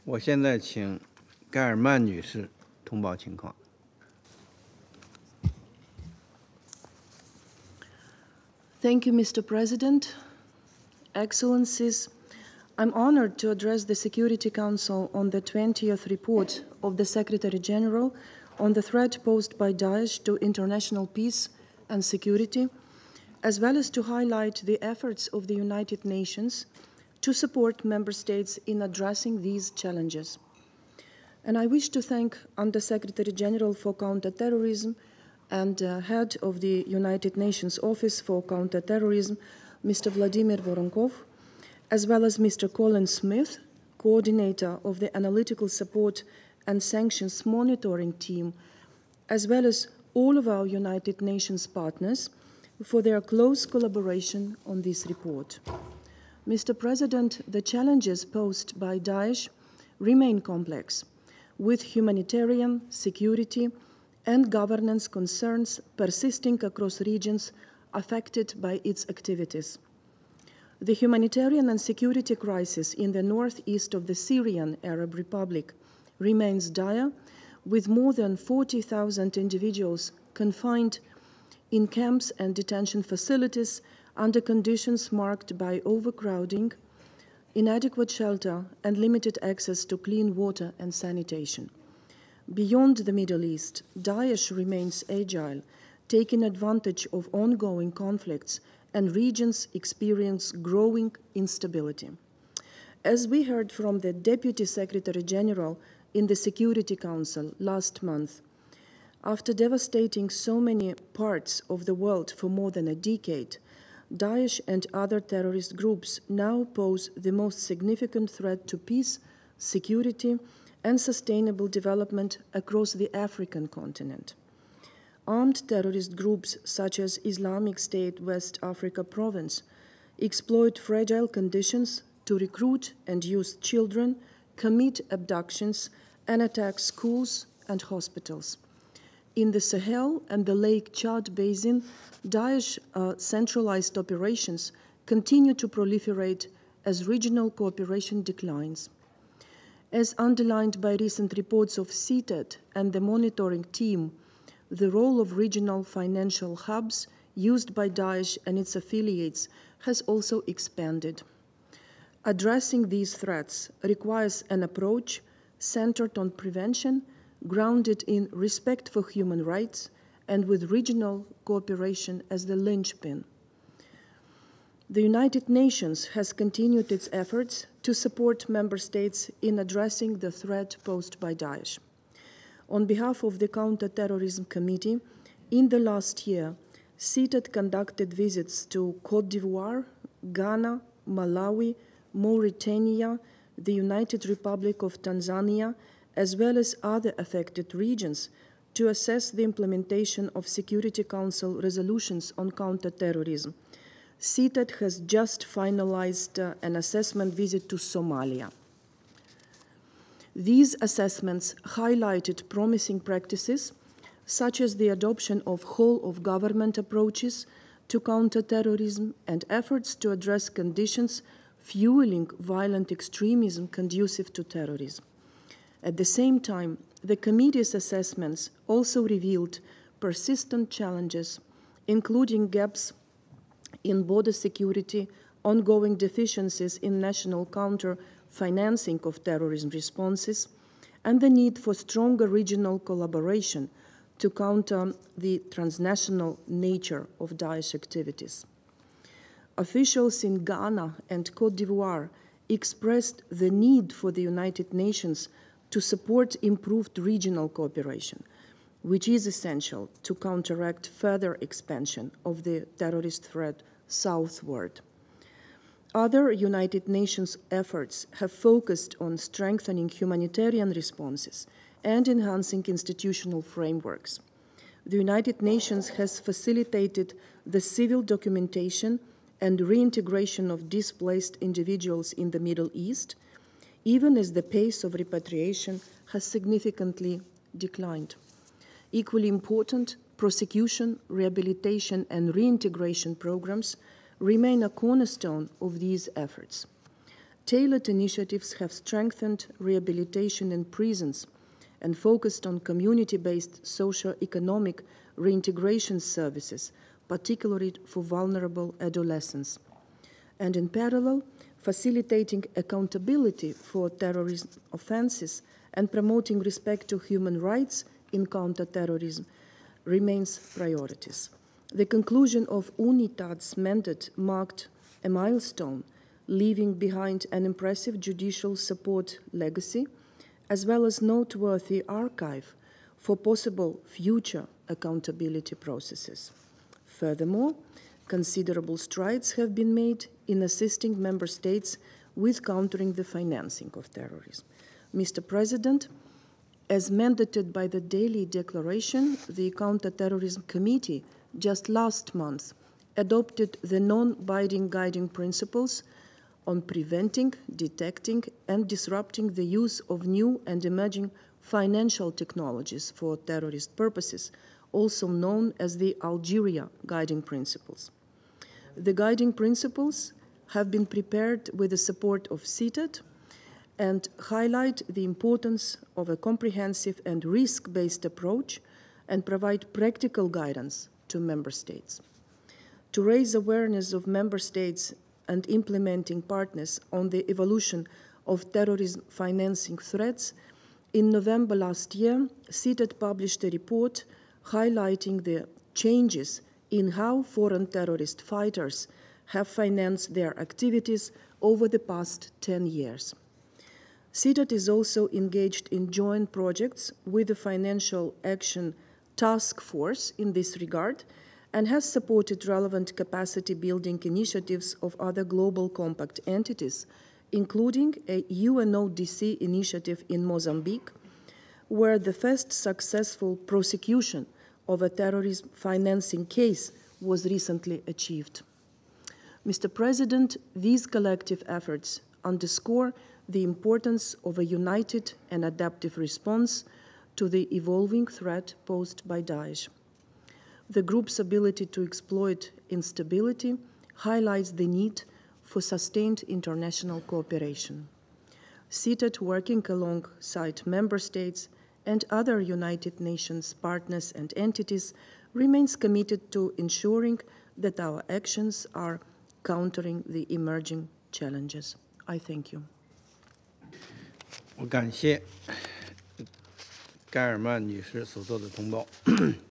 我现在请盖尔曼女士通报情况。Thank you, Mr. President. Excellencies, I'm honored to address the Security Council on the 20th report of the Secretary-General on the threat posed by Daesh to international peace and security, as well as to highlight the efforts of the United Nations to support member states in addressing these challenges. And I wish to thank Under-Secretary-General for Counter-Terrorism and Head of the United Nations Office for Counter-Terrorism, Mr. Vladimir Voronkov, as well as Mr. Colin Smith, Coordinator of the Analytical Support and Sanctions Monitoring Team, as well as all of our United Nations partners for their close collaboration on this report. Mr. President, the challenges posed by Daesh remain complex, with humanitarian, security, and governance concerns persisting across regions affected by its activities. The humanitarian and security crisis in the northeast of the Syrian Arab Republic remains dire, with more than 40,000 individuals confined in camps and detention facilities under conditions marked by overcrowding, inadequate shelter, and limited access to clean water and sanitation. Beyond the Middle East, Daesh remains agile, taking advantage of ongoing conflicts, and regions experience growing instability. As we heard from the Deputy Secretary-General in the Security Council last month, after devastating so many parts of the world for more than a decade, Daesh and other terrorist groups now pose the most significant threat to peace, security, and sustainable development across the African continent. Armed terrorist groups such as Islamic State West Africa Province exploit fragile conditions to recruit and use children, commit abductions, and attack schools and hospitals. In the Sahel and the Lake Chad Basin, Daesh centralized operations continue to proliferate as regional cooperation declines. As underlined by recent reports of CTED and the monitoring team, the role of regional financial hubs used by Daesh and its affiliates has also expanded. Addressing these threats requires an approach centered on prevention, grounded in respect for human rights, and with regional cooperation as the linchpin. The United Nations has continued its efforts to support member states in addressing the threat posed by Daesh. On behalf of the Counter-Terrorism Committee, in the last year, CTED conducted visits to Côte d'Ivoire, Ghana, Malawi, Mauritania, the United Republic of Tanzania, as well as other affected regions, to assess the implementation of Security Council resolutions on counter-terrorism. CTED has just finalized an assessment visit to Somalia. These assessments highlighted promising practices, such as the adoption of whole-of-government approaches to counter-terrorism and efforts to address conditions fueling violent extremism conducive to terrorism. At the same time, the committee's assessments also revealed persistent challenges, including gaps in border security, ongoing deficiencies in national counter-financing of terrorism responses, and the need for stronger regional collaboration to counter the transnational nature of Daesh activities. Officials in Ghana and Côte d'Ivoire expressed the need for the United Nations to support improved regional cooperation, which is essential to counteract further expansion of the terrorist threat southward. Other United Nations efforts have focused on strengthening humanitarian responses and enhancing institutional frameworks. The United Nations has facilitated the civil documentation and reintegration of displaced individuals in the Middle East, even as the pace of repatriation has significantly declined. Equally important, prosecution, rehabilitation, and reintegration programs remain a cornerstone of these efforts. Tailored initiatives have strengthened rehabilitation in prisons and focused on community-based socio-economic reintegration services, particularly for vulnerable adolescents. And in parallel, facilitating accountability for terrorism offenses and promoting respect to human rights in counter-terrorism remains priorities. The conclusion of UNITAD's mandate marked a milestone, leaving behind an impressive judicial support legacy, as well as noteworthy archive for possible future accountability processes. Furthermore, considerable strides have been made in assisting member states with countering the financing of terrorism. Mr. President, as mandated by the Daily Declaration, the Counter-Terrorism Committee just last month adopted the non-binding guiding principles on preventing, detecting, and disrupting the use of new and emerging financial technologies for terrorist purposes, also known as the Algeria Guiding Principles. The guiding principles have been prepared with the support of CTED and highlight the importance of a comprehensive and risk-based approach and provide practical guidance to member states. To raise awareness of member states and implementing partners on the evolution of terrorism financing threats, in November last year, CTED published a report highlighting the changes in how foreign terrorist fighters have financed their activities over the past 10 years. CTED is also engaged in joint projects with the Financial Action Task Force in this regard, and has supported relevant capacity-building initiatives of other Global Compact entities, including a UNODC initiative in Mozambique, where the first successful prosecution of a terrorism financing case was recently achieved. Mr. President, these collective efforts underscore the importance of a united and adaptive response to the evolving threat posed by Daesh. The group's ability to exploit instability highlights the need for sustained international cooperation. CTED, working alongside member states and other United Nations partners and entities, remains committed to ensuring that our actions are countering the emerging challenges. I thank you. 我感谢盖尔曼女士所做的通报。